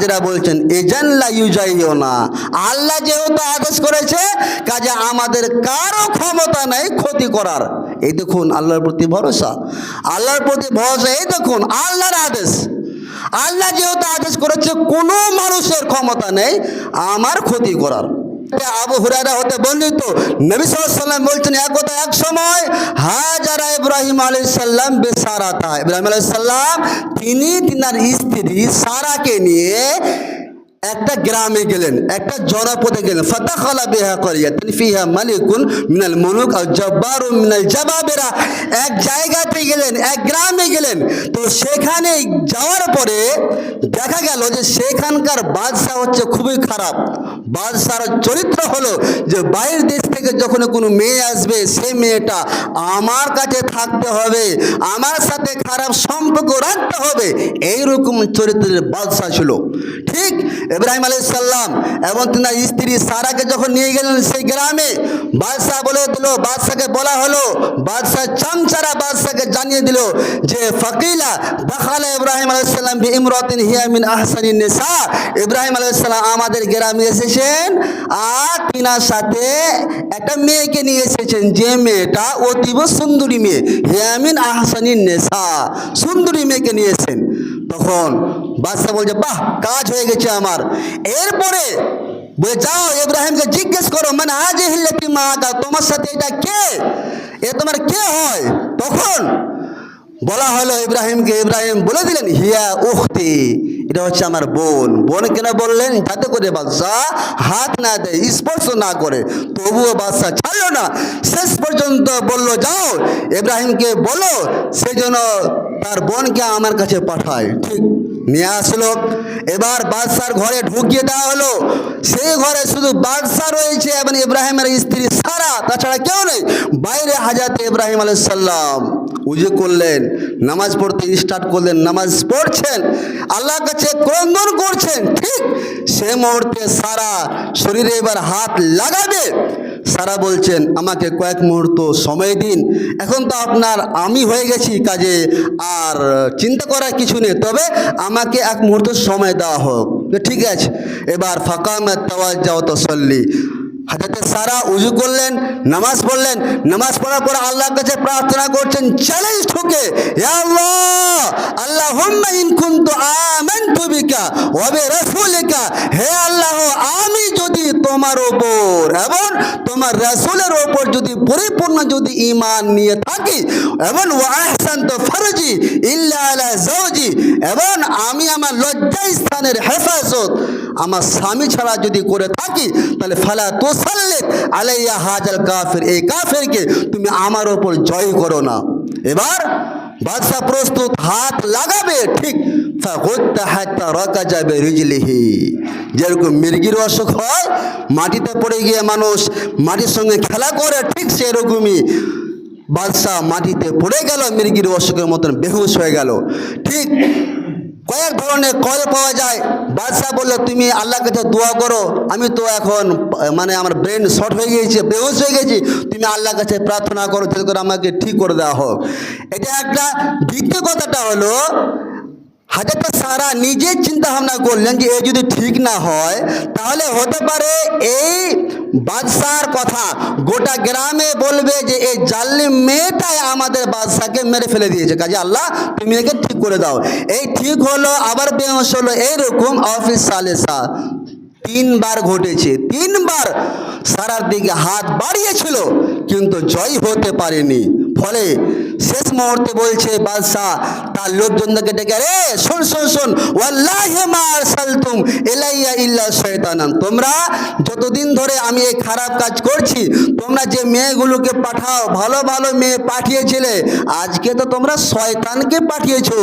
হাজরা বলছেন এজান লা ইউজাইও না, আল্লাহ যেহেতু আদেশ করেছে কাজে আমাদের কারো ক্ষমতা নেই ক্ষতি করার। এই দেখুন আল্লাহর প্রতি ভরসা, আল্লাহর প্রতি ভরসা। এই দেখুন আল্লাহর আদেশ, আল্লাহ যেহেতু আদেশ করেছে কোনো মানুষের ক্ষমতা নেই আমার ক্ষতি করার। আবু হুরায়রা হতে বর্ণিত নবী সাল্লাল্লাহু আলাইহি ওয়াসাল্লাম বলছেন এক সময় হাজারা ইব্রাহিম আলাইহিস সালাম বেসারাতা, ইব্রাহিম আলাইহিস সালাম তিনি তিনার স্ত্রী সারাকে নিয়ে একটা গ্রামে গেলেন, একটা জনপদে গেলেন। ফাতাখালা বিহা ক্বরিয়াতান ফিহা মালিকুন মিনাল মুলুক আও জাব্বারুন মিনাল জাবাবিরা, এক জায়গাতে গেলেন, এক গ্রামে গেলেন। তো সেখানে যাওয়ার পরে দেখা গেল যে সেখানকার বাদশা হচ্ছে খুবই খারাপ। বাদশার চরিত্র হলো যে বাইরের দেশ থেকে যখন কোনো মেয়ে আসবে সেই মেয়েটা আমার কাছে থাকতে হবে, আমার সাথে খারাপ সম্পর্ক রাখতে হবে, এইরকম চরিত্রের বাদশা ছিল। ঠিক ইব্রাহিম আলাইহিস সালাম এবং তিনার স্ত্রী সারাকে যখন নিয়ে গেলেন সেই গ্রামে, বাদশা বলে দিল, বাদশাকে বলা হলো, বাদশা চামচারা বাদশাকে জানিয়ে দিল যে ফাকিলা দাখালা ইব্রাহিম আলাইহিস সালাম বি ইমরাতিন হিয়া মিন আহসানিন নিসা, ইব্রাহিম আলাইহিস সালাম আমাদের গ্রামে এসেছেন আর তিনার সাথে একটা মেয়েকে নিয়ে এসেছেন, যে মেয়েটা অতীব সুন্দরী মেয়ে, হিয়া মিন আহসানিন নিসা, সুন্দরী মেয়েকে নিয়ে এসেছেন। তখন বাদশা বলছে বাহ, কাজ হয়ে গেছে আমার। এরপরে বলে যাও ইব্রাহিমকে জিজ্ঞেস করো মানে হাজিহিল্লাতি মাকা, তোমার সাথে এটা কে, এ তোমার কে হয়? তখন বলা হলো ইব্রাহিমকে, ইব্রাহিম বলে দিলেন হিয়া উখতি, এটা হচ্ছে আমার বোন। বোন কেন বললেন? যাতে করে বাদশা হাত না দেয়, স্পর্শ না করে। তবুও বাদশা ছাড়লো না, শেষ পর্যন্ত বলল যাও ইব্রাহিমকে বলো সেই জন্য তার বোনকে আমার কাছে পাঠায়। ঠিক নিয়ে আসলো। এবার বাদশার ঘরে ঢুকিয়ে দেওয়া হলো। সেই ঘরে শুধু বাদশা রয়েছে এবং ইব্রাহিমের স্ত্রী সারা, তাছাড়া কেউ নেই। বাইরে হাজরত ইব্রাহিম আলাইহিস সালাম উজু করলেন, নামাজ পড়তে স্টার্ট করলেন, নামাজ পড়ছেন, আল্লাহর কাছে ক্রন্দন করছেন। ঠিক সে মুহূর্তে সারা শরীরে এবার হাত লাগাবে। সারা বলছেন আমাকে কয়েক মুহূর্ত সময় দিন, এখন তো আপনার আমি হয়ে গেছি, কাজে আর চিন্তা করার কিছু নেই, তবে আমাকে এক মুহূর্ত সময় দেওয়া হোক। ঠিক আছে। এবার ফাকামাত তাওয়াজ্জাহ তাসাল্লি, হযরত সারা উযু করলেন, নামাজ পড়লেন, নামাজ পড়ার পর আল্লাহর কাছে প্রার্থনা করছেন চ্যালেঞ্জ ঠুকে, ইয়া আল্লাহ আল্লাহুম্মা ইন কুনতু আমানতু বিকা ওয়া বিরাসূলিকা, হে আল্লাহ আমি যদি তোমার উপর এবং তোমার রাসূলের উপর যদি পরিপূর্ণ যদি ঈমান নিয়ে থাকি এবং ওয়া আহসানতু ফারজি ইল্লা আলা যাওজি, এবং আমি আমার লজ্জাস্থানের হেফাজত আমার স্বামী ছাড়া যদি করে থাকি, তাহলে ফালা তুসাল্লিত আলাইয়া হাজাল কাফির, এই কাফেরকে তুমি আমার ওপর জয় করো না। এবার বাদশা প্রস্তুত, হাত লাগাবে। ঠিক ফাগুত্তা হাত্তা রাকাজা বিরিজলিহি, যেরকম মির্গির অসুখ হয়, মাটিতে পড়ে গিয়ে মানুষ মাটির সঙ্গে খেলা করে, ঠিক সেরকমই বাদশা মাটিতে পড়ে গেল, মির্গির অসুখের মতন বেহুশ হয়ে গেল। ঠিক কয়েক ধরনের কল পাওয়া যায়। বাদশাহ বললো তুমি আল্লাহর কাছে দোয়া করো, আমি তো এখন মানে আমার ব্রেন শর্ট হয়ে গিয়েছে, বেহুশ হয়ে গেছি, তুমি আল্লাহর কাছে প্রার্থনা করো যাতে করে আমাকে ঠিক করে দেওয়া হোক। এটা একটা। দ্বিতীয় কথাটা হলো হযরত সারা নিজে চিন্তা ভাবনা করলেন যে এ যদি ঠিক না হয় তাহলে হতে পারে এই বাদশার কথা গোটা গ্রামে বলবে যে এই জালিম মেয়েটাই আমাদের বাদশাকে মেরে ফেলে দিয়েছে, কাজে আল্লাহ তুমি একে ঠিক করে দাও। এই ঠিক হলো আবার বেহুশ হলো, এইরকম অফিস সালেসা 3 বার ঘটেছে। 3 বার সারার দিকে হাত বাড়িয়েছিল কিন্তু জয় হতে পারেনি। ফলে শেষ মুহূর্তে বলছে বাদশাহ তার লোকজনকে ডেকে, রে শোন শোন শোন, ওয়াল্লাহি মা আরসালতুম ইলাইয়া ইল্লা শাইতানান, তোমরা যতদিন ধরে আমি এই খারাপ কাজ করছি, তোমরা যে মেয়েগুলোকে পাঠাও, ভালো ভালো মেয়ে পাঠিয়েছিলে, আজকে তো তোমরা শয়তানকে পাঠিয়েছো,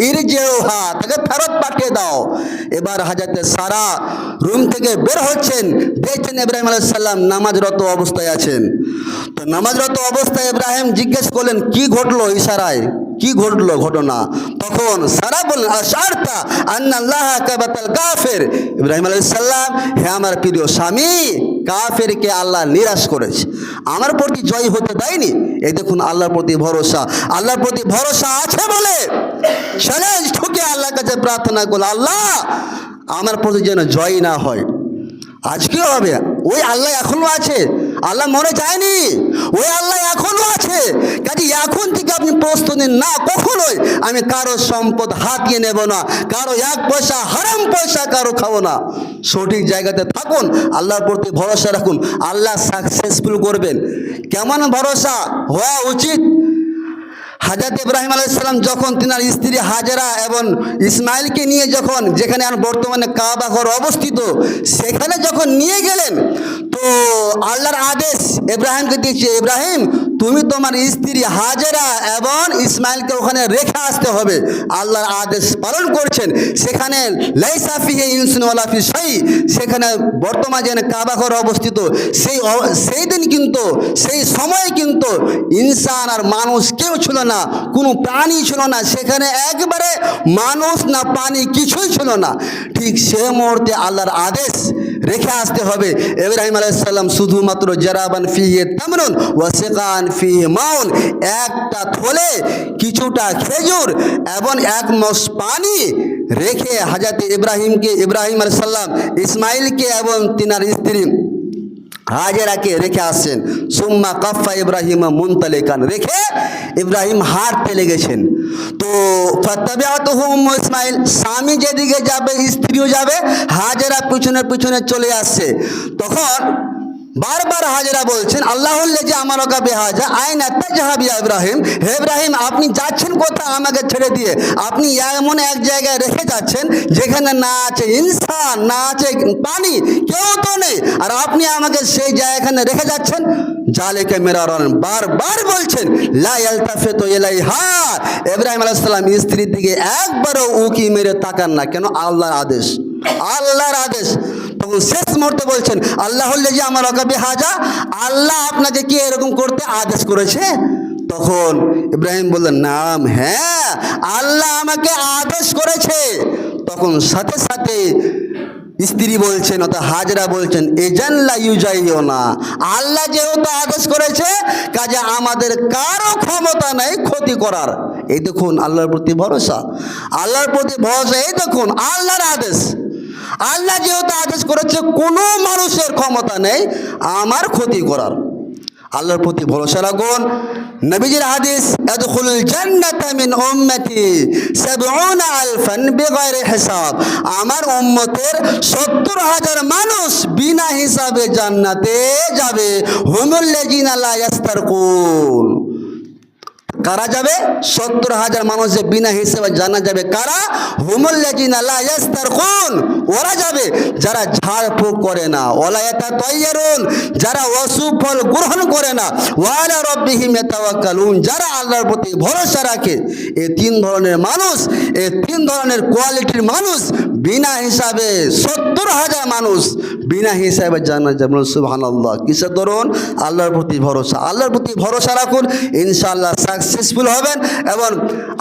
ইরজিউহা, তাকে ফেরত পাঠিয়ে দাও। এবার হযরত সারা রুম থেকে বের হচ্ছেন, দেখছেন ইব্রাহিম আলাইহিস সালাম নামাজরত অবস্থায় আছেন। তো নামাজরত অবস্থায় ইব্রাহিম জিজ্ঞেস করলেন কি ঘটলো, ইশারায় কি ঘটলো ঘটনা। তখন সারা বললেন আশআরতা আন্নাল্লাহ কাবাতাল কাফির, ইব্রাহিম আলাইহিস সালাম হে আমার প্রিয় স্বামী, কাফেরকে আল্লাহ নিরাশ করেছে, আমার প্রতি জয় হতে দেয়নি। এই দেখুন আল্লাহর প্রতি ভরসা, আল্লাহর প্রতি ভরসা আছে বলে চ্যালেঞ্জ ঠুকে আল্লাহর কাছে প্রার্থনা করল, আল্লাহ আমার প্রতি যেন জয় না হয়। আজকেও হবে, ওই আল্লাহ এখনো আছে, আল্লাহ মরে যায়নি, ওই আল্লাহ এখনো আছে। কাজে এখন থেকে আপনি প্রস্তুত নিন, না কখনোই আমি কারো সম্পদ হাতিয়ে নেব না, কারো এক পয়সা হারাম পয়সা কারো খাবো না। সঠিক জায়গাতে থাকুন, আল্লাহর প্রতি ভরসা রাখুন, আল্লাহ সাকসেসফুল করবেন। কেমন ভরসা হওয়া উচিত? হযরত ইব্রাহিম আলাইহিস সালাম যখন তিনার স্ত্রী হাজেরা এবং ইসমাইলকে নিয়ে যখন যেখানে বর্তমানে কাবা ঘর অবস্থিত সেখানে যখন নিয়ে গেলেন, তো আল্লাহর আদেশ ইব্রাহিমকে দিয়েছে, ইব্রাহিম তুমি তোমার স্ত্রী হাজেরা এবং ইসমাইলকে ওখানে রেখে আসতে হবে। আল্লাহর আদেশ পালন করছেন। সেখানে লাইসা ফিহি ইনসুন ওয়ালা ফি শাই, সেখানে বর্তমানে যেখানে কাবা ঘর অবস্থিত সেই দিন কিন্তু সেই সময় কিন্তু ইনসান আর মানুষ কেউ ছিল না, কোনো প্রাণী ছিল না, সেখানে একবারে মানুষ না পানি কিছুই ছিল না। ঠিক সে মুহূর্তে আল্লাহর আদেশ রেখে আসতে হবে। ইব্রাহিম আলাইহিস সালাম শুধুমাত্র জারাবান ফিহি তামরুন ওয়া সিকান ফিহি মাউন, একটা থলে কিছুটা খেজুর এবং এক মস পানি রেখে হযরত ইব্রাহিম আলাইহিস সালাম ইসমাইলকে এবং তিনার স্ত্রী হাজেরাকে রেখে আসছেন। সুম্মা কাফা ইব্রাহিম মুনতালিকান, রেখে ইব্রাহিম হাঁটতে লেগেছেন। তো ফাত্তাবিআতুহু উম্মু ইসমাইল, স্বামী যেদিকে যাবে স্ত্রীও যাবে, হাজেরা পিছনে পিছনে চলে আসছে। তখন বারবার হাজেরা বলছেন, আল্লাহুল্লাযী আমারাকা বিহাজা আইনা তাজহাবু ইয়া ইব্রাহিম, হে ইব্রাহিম আপনি যাচ্ছেন কোথায় আমাকে ছেড়ে দিয়ে? আপনি এমন এক জায়গায় রেখে যাচ্ছেন যেখানে না আছে ইনসান, না আছে পানি, কেউ তো নেই, আর আপনি আমাকে সেই জায়গাখানে রেখে যাচ্ছেন। জালিকা মিরারান, বারবার বলছেন, লা ইয়ালতাফিতু ইলাইহা। ইব্রাহিম আলাইহিস সালাম স্ত্রীর দিকে একবারও উকি মেরে তাকান না, কেন? আল্লাহর আদেশ, আল্লাহর আদেশ। তখন শেষ মুহূর্তে বলছেন, আল্লাহুল্লাযী আমারাকা বিহাজা, আল্লাহ আপনাকে কি এরকম করতে আদেশ করেছে? তখন ইব্রাহিম বললেন, নাম, হ্যাঁ আল্লাহ আমাকে আদেশ করেছে। তখন সাথে সাথে স্ত্রী বলছেন, অর্থাৎ হাজরা বলছেন, এজান লা ইউজাইয়ুনা, আল্লাহ যেহেতু আদেশ করেছে কাজে আমাদের কারো ক্ষমতা নেই ক্ষতি করার। এই দেখুন আল্লাহর প্রতি ভরসা, আল্লাহর প্রতি ভরসা। এই দেখুন আল্লাহর আদেশ, আল্লাহ যেহেতু আদেশ করেছে কোনো মানুষের ক্ষমতা নেই আমার ক্ষতি করার। আল্লাহর প্রতি ভরসা রাখুন। নবীজির হাদিস, আদখুলুল জান্নাতা মিন উম্মতি ৭০ আলফান বিগাইরি হিসাব, আমার উম্মতের ৭০,০০০ মানুষ বিনা হিসাবে জান্নাতে যাবে। হুমুল্লাযিনা লা ইস্তারকুন, কারা যাবে? ৭০,০০০ মানুষ যে বিনা হিসেবে জানা যাবে। কারা? হুমুল্লাযিনা লা ইস্তারকুন, ওরা যাবে যারা ঝাড়ফুঁক করে না, ওয়ালা ইয়াতাতায়্যারুন, যারা অশুভ ফল গ্রহণ করে না, ওয়া আলা রাব্বিহিম ইয়াতাওয়াক্কালুন, যারা আল্লাহর প্রতি ভরসা রাখে। এই তিন ধরনের মানুষ, এই তিন ধরনের কোয়ালিটির মানুষ বিনা হিসাবে ৭০,০০০ মানুষ বিনা হিসাবে জানা যাবে। সুবহানাল্লাহ। কিসের দরুন? আল্লাহর প্রতি ভরসা। আল্লাহর প্রতি ভরসা রাখুন, ইনশাআল্লাহ সাকসেসফুল হবেন। এবং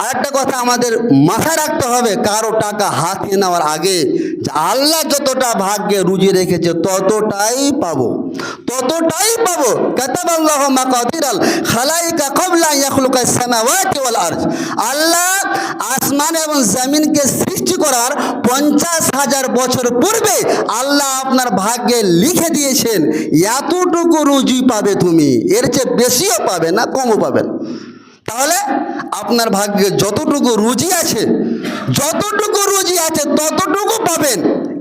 আরেকটা কথা আমাদের মাথায় রাখতে হবে, কারো টাকা হাতিয়ে নেওয়ার আগে যে আল্লাহ যতটা ভাগ্যে রুজি রেখেছে ততটাই পাবো, ততটাই পাবো। কাতাবাল্লাহু মাকাদিরাল খালাইকা ক্বাবলা আন ইয়াখলুকাস সামাওয়াতি ওয়াল আরদ, আল্লাহ আসমান এবং জমিনকে সৃষ্টি করার ৫০,০০০ বছর পূর্বে আল্লাহ আপনার ভাগ্যে লিখে দিয়েছেন এতটুকু রুজি পাবে তুমি, এর চেয়ে বেশিও পাবে না, কমও পাবেন। তাহলে আপনার ভাগ্যে যতটুকু রুজি আছে, যতটুকু রুজি আছে ততটুকু পাবেন,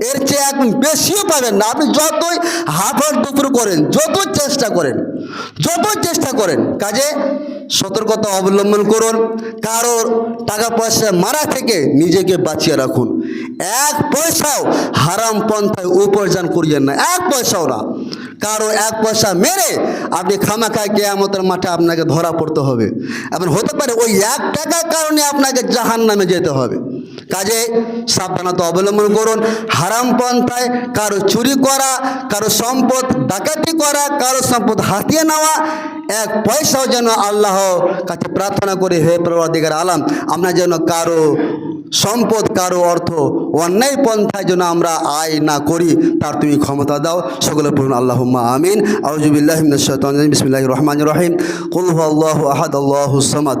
এর চেয়ে এখন বেশিও পাবেন না। আপনি যতই হাফড় দুপুর করেন, যত চেষ্টা করেন, যত চেষ্টা করেন, কাজে সতর্কতা অবলম্বন করুন। কারোর টাকা পয়সা মারা থেকে নিজেকে বাঁচিয়ে রাখুন। এক পয়সাও হারাম পন্থায় উপার্জন করিয়েন না, এক পয়সাও না। কারো এক পয়সা মেরে আপনি খামাখায় কিয়ামতের মাঠে আপনাকে ধরা পড়তে হবে, এবং হতে পারে ওই ১ টাকার কারণে আপনাকে জাহান্নামে যেতে হবে। কাজে সাবধানতা অবলম্বন করুন। হারাম পন্থায় কারো চুরি করা, কারো সম্পদ ডাকাতি করা, কারো সম্পদ হাতিয়ে নেওয়া, এক পয়সাও যেন আল্লাহ কাছে প্রার্থনা করে, হে পরওয়ারদিগার আলম, আমরা যেন কারো সম্পদ, কারো অর্থ অন্যায় পন্থায় যেন আমরা আয় না করি, তার তুমি ক্ষমতা দাও। সকলে পড়ুন আল্লাহুম্মা আমিন। আউযু বিল্লাহি মিনাশ শাইতানির রাজিম। বিসমিল্লাহির রহমানির রহিম। কুল হুয়াল্লাহু আহাদ, আল্লাহুস সামাদ,